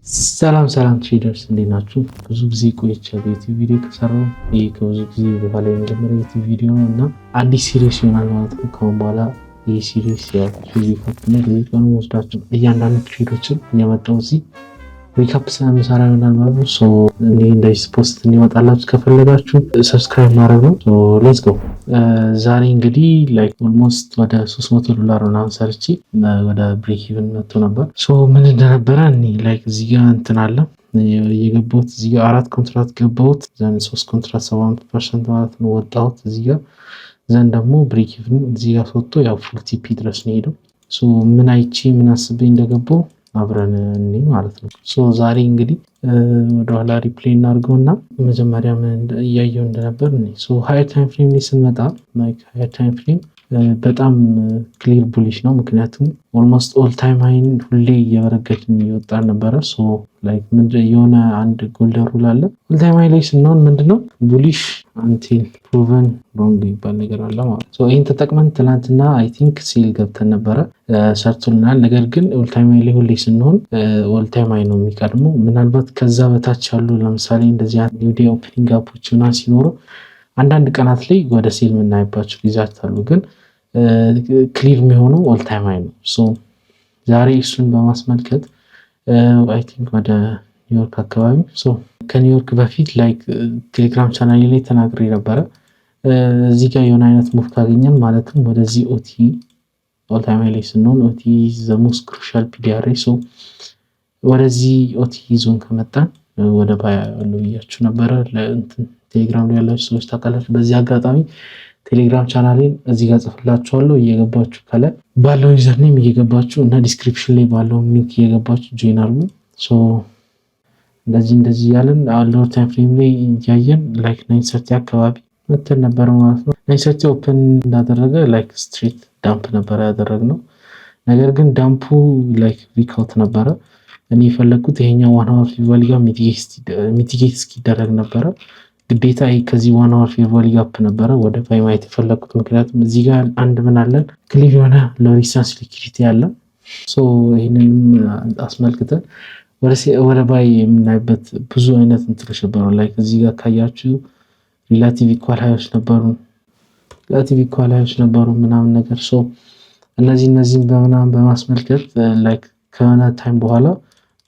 ሰላም ትሬደርስ እንዴት ናችሁ? ብዙ ጊዜ ቆይቻለሁ ዩቲዩብ ቪዲዮ ከሰራሁ። ይህ ከብዙ ጊዜ በኋላ የመጀመሪያ ዩቲዩብ ቪዲዮ ነው እና አዲስ ሲሪስ ይሆናል ማለት ነው። ከአሁን በኋላ ይህ ሲሪስ ሪካፕና በየቀኑ ወስዳቸው እያንዳንዱ ትሬዶችን እያመጣሁ እዚህ ሪካፕ ስለምሰራ ይሆናል ማለት ነው። እኔ እንደዚህ ፖስት እንዲመጣላችሁ ከፈለጋችሁ ሰብስክራይብ ማድረግ ነው። ሌትስ ጎ። ዛሬ እንግዲህ ላይክ ኦልሞስት ወደ $300 ምናምን ሰርቼ ወደ ብሬክ ኢቭን መጥቶ ነበር። ምን እንደነበረ እኔ ላይክ እዚህ ጋር እንትን አለ የገባሁት እዚህ ጋር 4 ኮንትራት ገባሁት ዘን 3 ኮንትራት 75% ማለት ነው ወጣሁት እዚህ ጋር ዘን ደግሞ ብሬክ ኢቭን እዚህ ጋር ወጥቶ ያው ፉል ቲፒ ድረስ ነው ሄደው። ምን አይቼ ምን አስቤ እንደገባው አብረን እኔ ማለት ነው። ዛሬ እንግዲህ ወደኋላ ሪፕሌይ እናድርገውና መጀመሪያ ምን እያየው እንደነበር እኔ ሃየር ታይም ፍሬም ላይ ስንመጣ ላይክ ሃየር ታይም ፍሬም በጣም ክሊር ቡሊሽ ነው። ምክንያቱም ኦልሞስት ኦል ታይም ሃይን ሁሌ እየበረገድን እየወጣን ነበረ። ላይክ የሆነ አንድ ጎልደን ሩል አለ ኦል ታይም ሃይ ላይ ስንሆን ምንድነው ቡሊሽ አንቲል ፕሩቨን ሮንግ ይባል ነገር አለ ማለት ነው። ይህን ተጠቅመን ትላንትና አይ ቲንክ ሴል ገብተን ነበረ ሰርቶልናል። ነገር ግን ኦል ታይም ሃይ ላይ ሁሌ ስንሆን ኦል ታይም ሃይ ነው የሚቀድመው። ምናልባት ከዛ በታች ያሉ ለምሳሌ እንደዚህ ኒው ዴይ ኦፕኒንግ ጋፖች ምናምን ሲኖሩ አንዳንድ ቀናት ላይ ወደ ሴል የምናይባቸው ጊዜያት አሉ። ግን ክሊር የሚሆነው ኦል ታይም ሃይ ነው። ዛሬ እሱን በማስመልከት አይ ቲንክ ወደ ኒውዮርክ አካባቢ ከኒውዮርክ በፊት ላይክ ቴሌግራም ቻናል ላይ ተናግሬ ነበረ። እዚህ ጋር የሆነ አይነት ሙቭ ካገኘን ማለትም ወደዚህ ኦቲ ኦል ታይም ሃይ ላይ ስንሆን ኦቲ ዘ ሞስት ክሩሻል ፒዲአር ወደዚህ ኦቲ ዞን ከመጣን ወደ ባያ ያለው ብያችሁ ነበረ። ለእንትን ቴሌግራም ላይ ያላችሁ ሰዎች ታውቃላችሁ። በዚህ አጋጣሚ ቴሌግራም ቻናሌን እዚህ ጋር ጽፍላችኋለሁ እየገባችሁ ከላይ ባለው ዩዘር ኔም እየገባችሁ እና ዲስክሪፕሽን ላይ ባለው ሊንክ እየገባችሁ ጆይን አድርጉ። እንደዚህ ያለን ሎወር ታይም ፍሬም ላይ እያየን ላይክ 9:30 አካባቢ መተን ነበር ማለት ነው። 9:30 ኦፕን እንዳደረገ ላይክ ስትሬት ዳምፕ ነበር ያደረግነው። ነገር ግን ዳምፑ ላይክ ዊክአውት ነበረ። እኔ የፈለግኩት ይሄኛው 1 hour ፌር ቫልዩ ጋር ሚቲጌት እስኪደረግ ነበረ። ግዴታ ከዚህ 1 hour ፌር ቫልዩ ጋፕ ነበረ ወደ ባይ ማየት የፈለግኩት። ምክንያቱም እዚህ ጋር አንድ ምን አለን ክሊር የሆነ ሎ ሪዚስታንስ ሊኩዊዲቲ አለ። ይህንን አስመልክተን ወደ ባይ የምናይበት ብዙ አይነት እንትሎች ነበሩ። ላይክ እዚህ ጋር ካያችሁ ሪላቲቭ ኢኳል ሃዮች ነበሩ ምናምን ነገር እነዚህን በምናምን በማስመልከት ላይክ ከሆነ ታይም በኋላ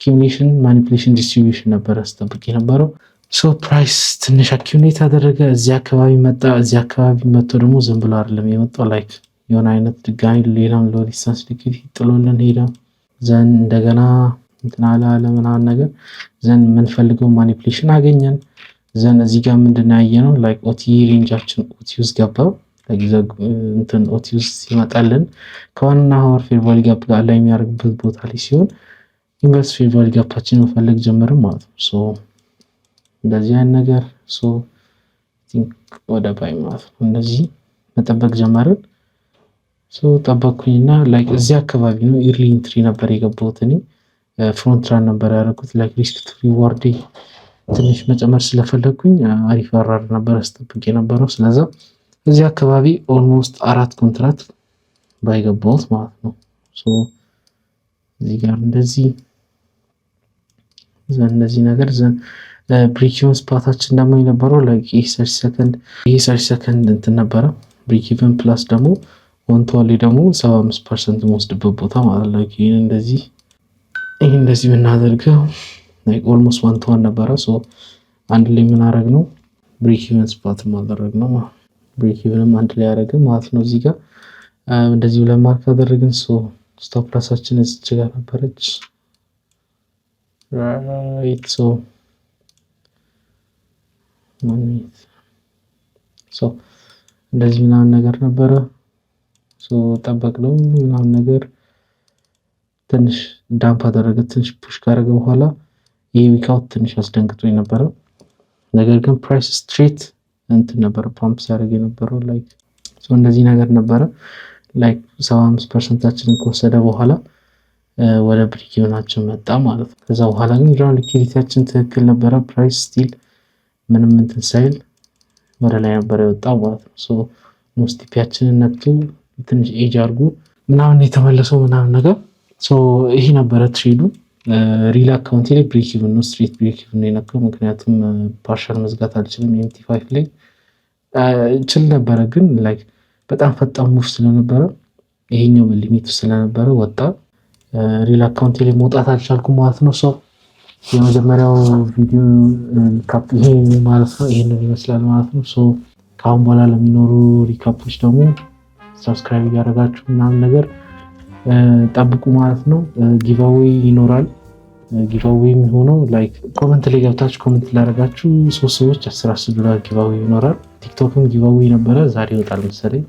አኪሙሌሽን ማኒፑሌሽን ዲስትሪቢዩሽን ነበረ ስጠብቅ የነበረው። ፕራይስ ትንሽ አኪሙሌት አደረገ እዚህ አካባቢ መጣ። እዚህ አካባቢ መጥቶ ደግሞ ዝም ብሎ አይደለም የመጣው ላይክ የሆነ አይነት ድጋሚ ሌላም ሎ ዲስታንስ ሊኩዊዲቲ ጥሎልን ሄደ። ዘን እንደገና እንትን አለ ምናምን ነገር ዘን የምንፈልገው ማኒፑሌሽን አገኘን። ዘን እዚህ ጋር ምንድን ያየነው ላይክ ኦቲ ሬንጃችን ኦቲ ውስጥ ገባ። እንትን ኦቲ ውስጥ ሲመጣልን ከዋና ሀወር ፌር ቫልዩ ጋፕ ጋር ላይ የሚያደርግበት ቦታ ላይ ሲሆን ኢንቨርስ ፌር ቫልዩ ጋፓችን መፈለግ ጀመርን ማለት ነው። እንደዚህ አይነት ነገር ወደ ባይ ማለት ነው እንደዚህ መጠበቅ ጀመርን። ጠበቅኩኝና ላይክ እዚህ አካባቢ ነው ኢርሊ ኢንትሪ ነበር የገባሁት እኔ ፍሮንት ራን ነበር ያደረኩት። ላይክ ሪስክ ቱ ሪዋርድ ትንሽ መጨመር ስለፈለግኩኝ አሪፍ አራር ነበር አስጠብቅ የነበረው። ስለዛ እዚህ አካባቢ ኦልሞስት 4 ኮንትራት ባይገባሁት ማለት ነው። እዚህ ጋር እንደዚህ ነገር ብሬክ-ኢቨን ስፓታችን ደግሞ የነበረው ላይክ ይሄ 30 ሰከንድ እንትን ነበረ ብሬክ-ኢቨን ፕላስ ደግሞ ወንቷሌ ደግሞ 75% የምወስድበት ቦታ ማለት ነው። ይሄን እንደዚህ ብናደርገው ላይክ ኦልሞስት 1:1 ነበረ። አንድ ላይ ምን አደረግነው ብሬክ-ኢቨን ስፓት ማድረግ ነው። ብሬክ-ኢቨንም አንድ ላይ ያደረግን ማለት ነው። እዚህ ጋር እንደዚህ ብለን ማርክ አደረግን። ስቶፕ ሎሳችን እዚች ጋር ነበረች ራይት። እንደዚህ ምናምን ነገር ነበረ። ጠበቅነው ምናምን ነገር ትንሽ ዳምፕ አደረገ። ትንሽ ፑሽ ካደረገ በኋላ ይሄ ዊክአውት ትንሽ አስደንግጦኝ ነበረ። ነገር ግን ፕራይስ ስትሬት እንትን ነበረ ፓምፕ ሲያደርግ የነበረው ላይክ እንደዚህ ነገር ነበረ። ላይክ 75%ችንን ከወሰደ በኋላ ወደ ብሬክ-ኢቨናችን መጣ ማለት ነው። ከዛ በኋላ ግን ግራውንድ ሊኩዊዲቲያችን ትክክል ነበረ። ፕራይስ ስቲል ምንም እንትን ሳይል ወደ ላይ ነበር የወጣው ማለት ነው። ሞስቲፒያችንን ነክቶ ትንሽ ኤጅ አድርጎ ምናምን የተመለሰው ምናምን ነገር ይሄ ነበረ ትሬዱ። ሪል አካውንቴ ላይ ብሬክ ኢቭን ነው፣ ስትሬት ብሬክ ኢቭን ነው የነካው። ምክንያቱም ፓርሻል መዝጋት አልችልም። MT5 ላይ ችል ነበረ፣ ግን ላይክ በጣም ፈጣን ሙቭ ስለነበረ ይሄኛው ሊሚቱ ስለነበረ ወጣ። ሪል አካውንቴ ላይ መውጣት አልቻልኩም ማለት ነው። ሰው የመጀመሪያው ቪዲዮ ሪካፕ ይሄ ማለት ነው። ይሄንን ይመስላል ማለት ነው። ሶ ከአሁን በኋላ ለሚኖሩ ሪካፖች ደግሞ ሰብስክራይብ እያደረጋችሁ ምናምን ነገር ጠብቁ ማለት ነው። ጊቫዌይ ይኖራል። ጊቫዌይ የሚሆነው ላይክ ኮመንት ላይ ገብታችሁ ኮመንት ላደረጋችሁ 3 ሰዎች $10 ጊቫዌይ ይኖራል። ቲክቶክም ጊቫዌይ ነበረ፣ ዛሬ ይወጣል መሰለኝ።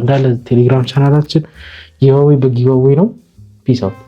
እንዳለ ቴሌግራም ቻናላችን ጊቫዌይ በጊቫዌይ ነው። ፒስ አውት።